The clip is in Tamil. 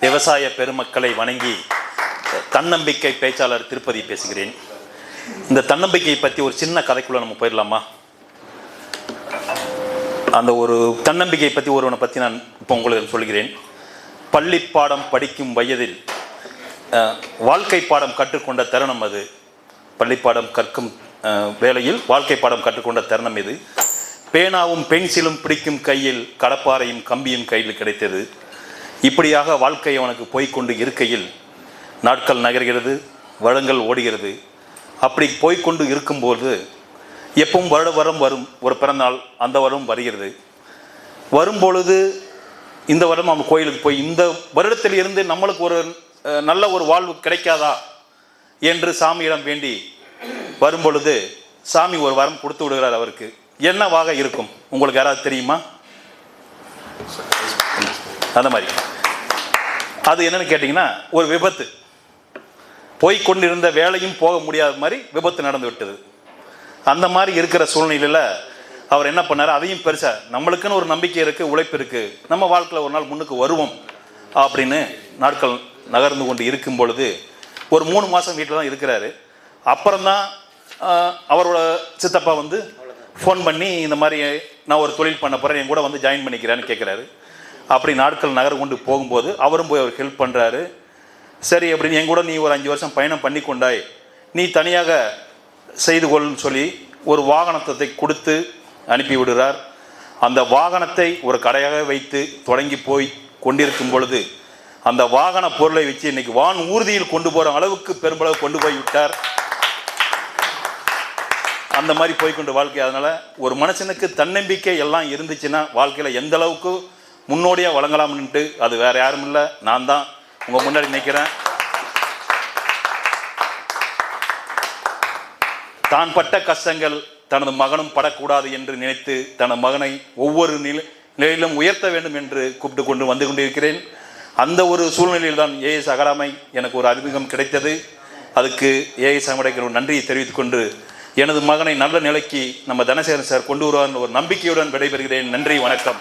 விவசாய பெருமக்களை வணங்கி தன்னம்பிக்கை பேச்சாளர் திருப்பதி பேசுகிறேன். இந்த தன்னம்பிக்கையை பற்றி ஒரு சின்ன கதைக்குள்ள நம்ம போயிடலாமா? அந்த ஒரு தன்னம்பிக்கையை பற்றி ஒருவனை பற்றி நான் இப்போ உங்களுக்கு சொல்கிறேன். பள்ளி பாடம் படிக்கும் வயதில் வாழ்க்கை பாடம் கற்றுக்கொண்ட தருணம் அது. பள்ளிப்பாடம் கற்கும் வேளையில் வாழ்க்கை பாடம் கற்றுக்கொண்ட தருணம் இது. பேனாவும் பென்சிலும் பிடிக்கும் கையில் கடப்பாறையும் கம்பியும் கையில் கிடைத்தது. இப்படியாக வாழ்க்கை அவனுக்கு போய்கொண்டு இருக்கையில் நாட்கள் நகர்கிறது, வருடங்கள் ஓடுகிறது. அப்படி போய்கொண்டு இருக்கும்போது எப்பவும் வருடம் வரும் ஒரு பிறநாள், அந்த வருடம் வருகிறது. வரும்பொழுது இந்த வருடம் அவன் கோயிலுக்கு போய் இந்த வருடத்தில் இருந்து நம்மளுக்கு ஒரு நல்ல ஒரு வாழ்வு கிடைக்காதா என்று சாமியிடம் வேண்டி வரும்பொழுது சாமி ஒரு வரம் கொடுத்து விடுகிறார். அவருக்கு என்னவாக இருக்கும் உங்களுக்கு யாராவது தெரியுமா? அந்த மாதிரி அது என்னன்னு கேட்டிங்கன்னா, ஒரு விபத்து. போய்கொண்டிருந்த வேலையும் போக முடியாத மாதிரி விபத்து நடந்து விட்டது. அந்த மாதிரி இருக்கிற சூழ்நிலையில் அவர் என்ன பண்ணார், அதையும் பெருசாக நம்மளுக்குன்னு ஒரு நம்பிக்கை இருக்குது, உழைப்பு இருக்குது, நம்ம வாழ்க்கையில் ஒரு நாள் முன்னுக்கு வருவோம் அப்படின்னு நாட்கள் நகர்ந்து கொண்டு இருக்கும் பொழுது ஒரு 3 மாதம் வீட்டில் தான் இருக்கிறாரு. அப்புறம்தான் அவரோட சித்தப்பா வந்து ஃபோன் பண்ணி இந்த மாதிரி நான் ஒரு தொழில் பண்ண போகிறேன், என் கூட வந்து ஜாயின் பண்ணிக்கிறேன்னு கேட்குறாரு. அப்படி நாட்கள் நகர் கொண்டு போகும்போது அவரும் போய் அவர் ஹெல்ப் பண்ணுறாரு. சரி அப்படின்னு என் கூட நீ ஒரு 5 வருஷம் பயணம் பண்ணி கொண்டாய், நீ தனியாக செய்து கொள்னு சொல்லி ஒரு வாகனத்தை கொடுத்து அனுப்பி விடுறார். அந்த வாகனத்தை ஒரு கடையாக வைத்து தொடங்கி போய் கொண்டிருக்கும் பொழுது அந்த வாகன பொருளை வச்சு இன்னைக்கு வான் ஊர்தியில் கொண்டு போகிற அளவுக்கு பெரும்பளவு கொண்டு போய் விட்டார். அந்த மாதிரி போய்கொண்டு வாழ்க்கை. அதனால் ஒரு மனுஷனுக்கு தன்னம்பிக்கை எல்லாம் இருந்துச்சுன்னா வாழ்க்கையில் எந்த அளவுக்கு முன்னோடியாக வழங்கலாம்னுட்டு, அது வேறு யாரும் இல்லை, நான் தான் உங்கள் முன்னாடி நிற்கிறேன். தான் பட்ட கஷ்டங்கள் தனது மகனும் படக்கூடாது என்று நினைத்து தனது மகனை ஒவ்வொரு நிலையிலும் உயர்த்த வேண்டும் என்று கூப்பிட்டு கொண்டு வந்து கொண்டிருக்கிறேன். அந்த ஒரு சூழ்நிலையில் தான் ஏஎஸ் அகாடமி எனக்கு ஒரு அறிமுகம் கிடைத்தது. அதுக்கு ஏஎஸ் அகாடமிக்கு ஒரு நன்றியை தெரிவித்துக் கொண்டு எனது மகனை நல்ல நிலைக்கு நம்ம தனசேகரன் சார் கொண்டு வருவார் ஒரு நம்பிக்கையுடன் விடைபெறுகிறேன். நன்றி, வணக்கம்.